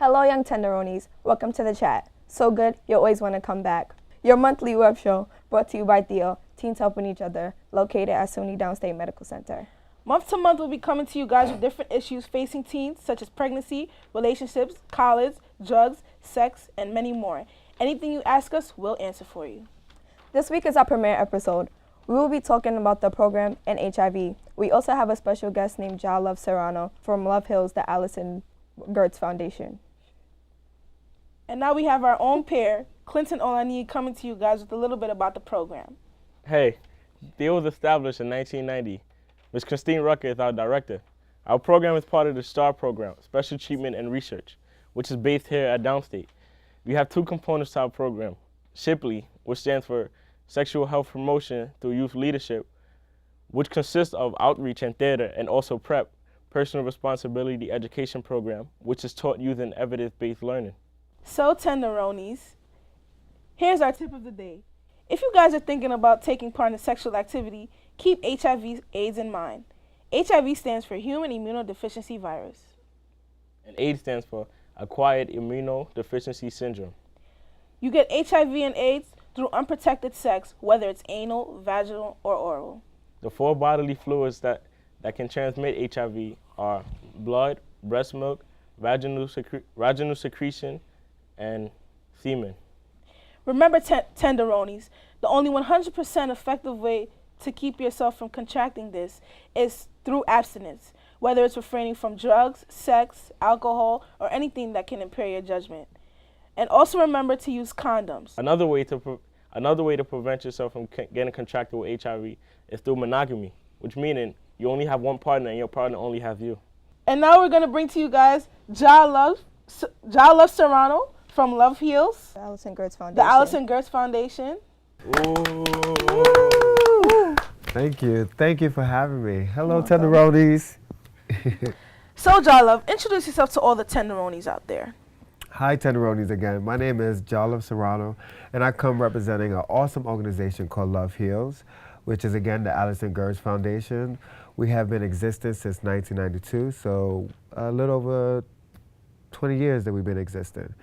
Hello, young tenderonis. Welcome to the chat. So good, you always want to come back. Your monthly web show brought to you by THEO, Teens Helping Each Other, located at SUNY Downstate Medical Center. Month to month, we'll be coming to you guys with different issues facing teens, such as pregnancy, relationships, college, drugs, sex, and many more. Anything you ask us, we'll answer for you. This week is our premiere episode. We will be talking about the program and HIV. We also have a special guest named Jah Love from Love Hills, the Allison Gertz Foundation. And now we have our own pair, Clinton Olani, coming to you guys with a little bit about the program. Hey, THEO was established in 1990. Ms. Christine Rucker is our director. Our program is part of the STAR program, Special Treatment and Research, which is based here at Downstate. We have two components to our program. SHIPLY, which stands for Sexual Health Promotion Through Youth Leadership, which consists of outreach and theater, and also PREP, Personal Responsibility Education Program, which is taught using evidence-based learning. So, tenderonis, here's our tip of the day. If you guys are thinking about taking part in sexual activity, keep HIV/AIDS in mind. HIV stands for Human Immunodeficiency Virus. And AIDS stands for Acquired Immunodeficiency Syndrome. You get HIV and AIDS through unprotected sex, whether it's anal, vaginal, or oral. The four bodily fluids that can transmit HIV are blood, breast milk, vaginal secretion, and semen. Remember, tenderonis, the only 100% effective way to keep yourself from contracting this is through abstinence, whether it's refraining from drugs, sex, alcohol, or anything that can impair your judgment. And also remember to use condoms. Another way to prevent yourself from getting contracted with HIV is through monogamy, which meaning you only have one partner and your partner only has you. And now we're going to bring to you guys Jah Love Serrano from Love Hills, The Allison Gertz Foundation. The Allison Gertz Foundation. Ooh. Thank you. Thank you for having me. Hello, tenderonis. So, Jah Love, introduce yourself to all the tenderonis out there. Hi, tenderonis again. My name is Jah Love Serrano, and I come representing an awesome organization called Love Hills, which is, again, the Allison Gertz Foundation. We have been existing since 1992, so a little over 20 years that we've been existing.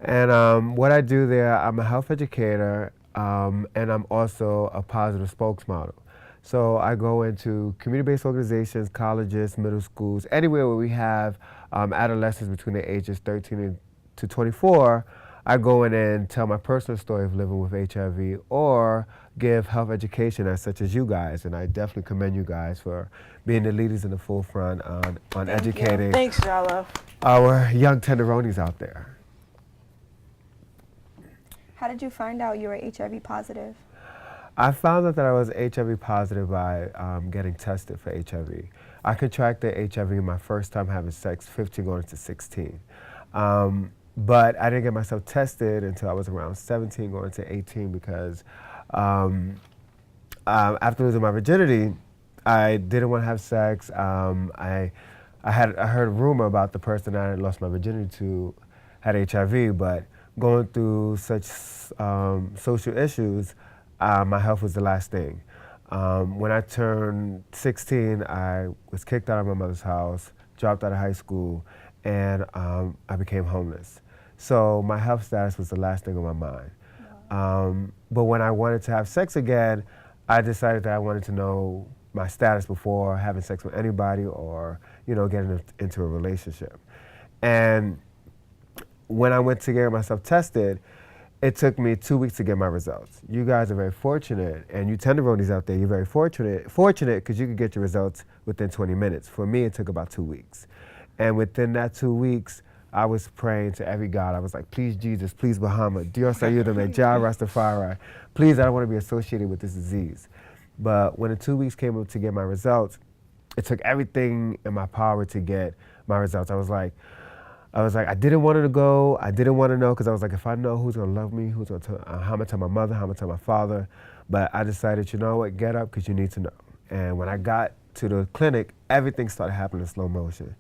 And what I do there, I'm a health educator, and I'm also a positive spokesmodel. So I go into community-based organizations, colleges, middle schools, anywhere where we have adolescents between the ages 13 to 24, I go in and tell my personal story of living with HIV or give health education as such as you guys. And I definitely commend you guys for being the leaders in the forefront on educating Thanks, Jah Love. our young tenderonis out there. How did you find out you were HIV positive? I found out that I was HIV positive by getting tested for HIV. I contracted HIV my first time having sex, 15 going into 16. But I didn't get myself tested until I was around 17 going into 18 because after losing my virginity, I didn't want to have sex. I heard a rumor about the person that I had lost my virginity to had HIV, but going through such social issues, my health was the last thing. When I turned 16, I was kicked out of my mother's house, dropped out of high school, and I became homeless. So my health status was the last thing on my mind. Wow. But when I wanted to have sex again, I decided that I wanted to know my status before having sex with anybody or, getting into a relationship. And when I went to get myself tested, it took me 2 weeks to get my results. You guys are very fortunate, and you tenderonis out there, you're very fortunate because you could get your results within 20 minutes. For me, it took about 2 weeks. And within that 2 weeks, I was praying to every God. I was like, please Jesus, please Muhammad, Dios ayúdame, Jah Rastafari. Please, I don't want to be associated with this disease. But when the 2 weeks came up to get my results, it took everything in my power to get my results. I was like, I didn't want her to go. I didn't want to know because I was like, if I know, who's going to love me? Who's going to how I'm going to tell my mother? How I'm going to tell my father? But I decided, you know what, get up because you need to know. And when I got to the clinic, everything started happening in slow motion.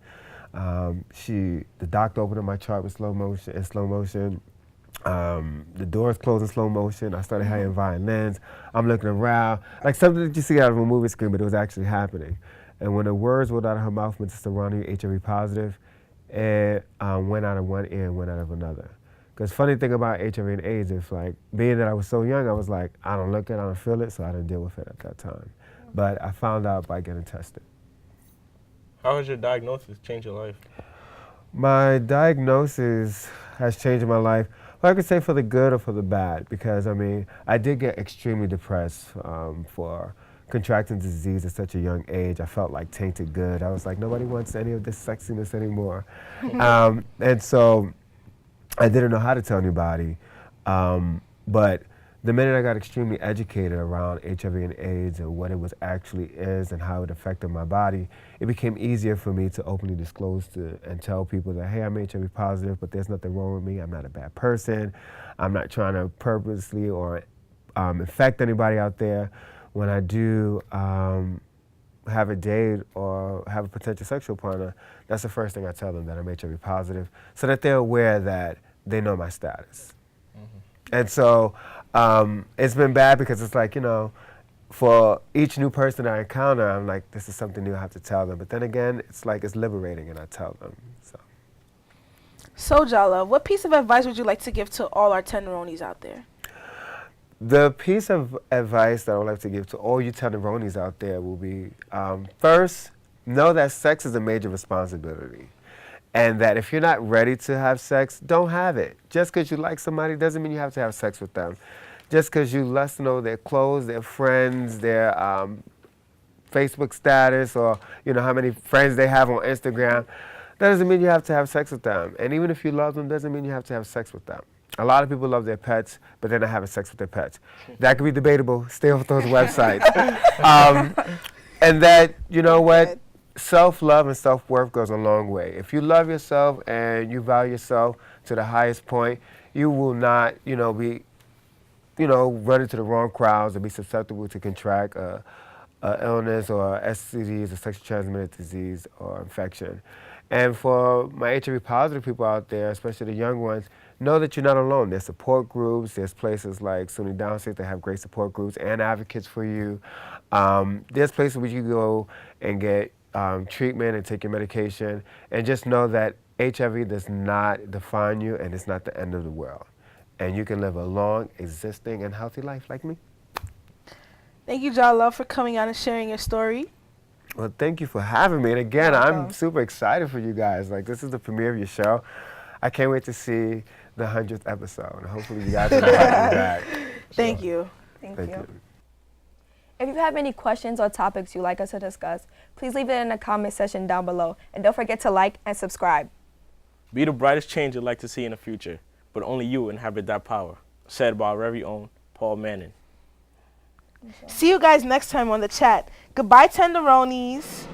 The doctor opened up my chart with slow motion. The doors closed in slow motion. I started hearing violins. I'm looking around, like something that you see out of a movie screen, but it was actually happening. And when the words rolled out of her mouth, Mr. Serrano, HIV positive, it went out of one ear and went out of another. Because funny thing about HIV and AIDS is like, being that I was so young, I was like, I don't look it, I don't feel it, so I didn't deal with it at that time. But I found out by getting tested. How has your diagnosis changed your life? My diagnosis has changed my life. Well, I could say for the good or for the bad, because I mean, I did get extremely depressed for contracting disease at such a young age. I felt like tainted good. I was like, nobody wants any of this sexiness anymore. And so I didn't know how to tell anybody. But the minute I got extremely educated around HIV and AIDS and what it was actually is and how it affected my body, it became easier for me to openly disclose to and tell people that, hey, I'm HIV positive, but there's nothing wrong with me. I'm not a bad person. I'm not trying to purposely or infect anybody out there. When I do have a date or have a potential sexual partner, that's the first thing I tell them, that I'm HIV positive, so that they're aware that they know my status. And so it's been bad because it's like, you know, for each new person I encounter, I'm like, this is something new I have to tell them. But then again, it's like it's liberating and I tell them. So, Jah Love, what piece of advice would you like to give to all our tenderonis out there? The piece of advice that I would like to give to all you tenderonis out there will be, first, know that sex is a major responsibility. And that if you're not ready to have sex, don't have it. Just because you like somebody doesn't mean you have to have sex with them. Just because you lust to know their clothes, their friends, their Facebook status, or you know how many friends they have on Instagram, that doesn't mean you have to have sex with them. And even if you love them, doesn't mean you have to have sex with them. A lot of people love their pets, but they're not having sex with their pets. That could be debatable. Stay off those websites. And that, you know what? Self-love and self-worth goes a long way. If you love yourself and you value yourself to the highest point, you will not, be, run into the wrong crowds or be susceptible to contract a illness or STDs, a sexually transmitted disease or infection. And for my HIV positive people out there, especially the young ones, know that you're not alone. There's support groups. There's places like SUNY Downstate that have great support groups and advocates for you. There's places where you can go and get treatment and take your medication, and just know that HIV does not define you and it's not the end of the world. And you can live a long, existing, and healthy life like me. Thank you, Jah Love, for coming on and sharing your story. Well, thank you for having me. And again, I'm super excited for you guys. Like, this is the premiere of your show. I can't wait to see the 100th episode. And hopefully you guys will invite me back. Thank you. Thank you. If you have any questions or topics you'd like us to discuss, please leave it in the comment section down below. And don't forget to like and subscribe. Be the brightest change you'd like to see in the future, but only you inhabit that power. Said by our very own Paul Manning. See you guys next time on the chat. Goodbye, tenderonis.